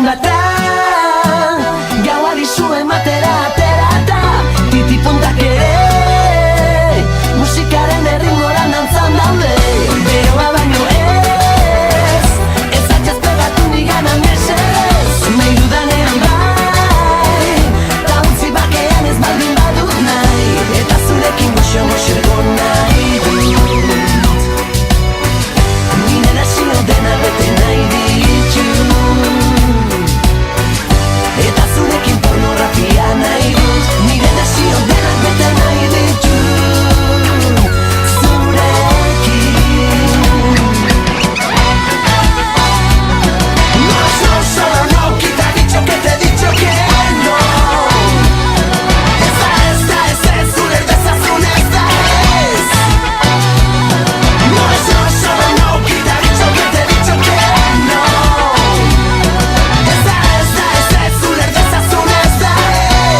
data gauari zu ematera aterata titipuntak ere musikaren erritmoran dantzan daude beroa baino ez atxez pegatu nigana mesedez nahi dudanean bai ta utzi bakean ez baldin badut nahi eta zurekin goxo egon nahi dut nire nazio dena bete nahi ditut eta zurekin pornografia nahi dut nire nazio dena bete nahi ditut zurekin no, solo no, quita dicho que te he dicho que no esta es zure dezazun esta es no, solo no, quita dicho que te he dicho que no esta es zure dezazun esta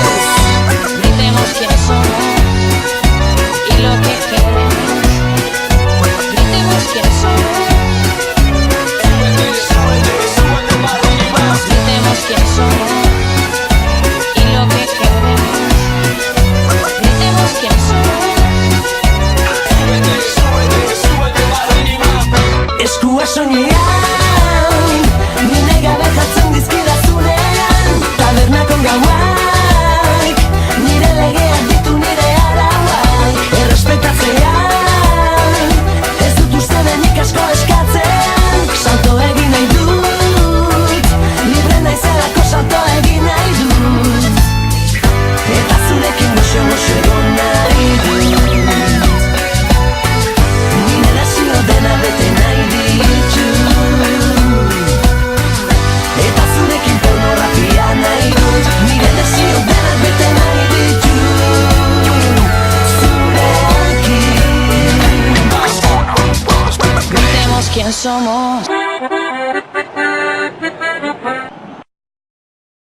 es Gritemos quiénes somos y lo que queremos. Gritemos quiénes somos. Gritemos quiénes somos y lo que queremos. Gritemos quiénes somos. Eskua soinean nire gabe jartzen dizkidazunean tabernako gauak nire legeak ditu nire arauak errespetatzean ez dut uste denik asko eskatzen salto egin nahi dut libre naizelako salto egin nahi dut eta zurekin goxo egon nahi dut nire nazio dena bete nahi ditut eta zurekin pornografia nahi dut nire nazio dena bete nahi ditut zurekin Gritemos quién somos.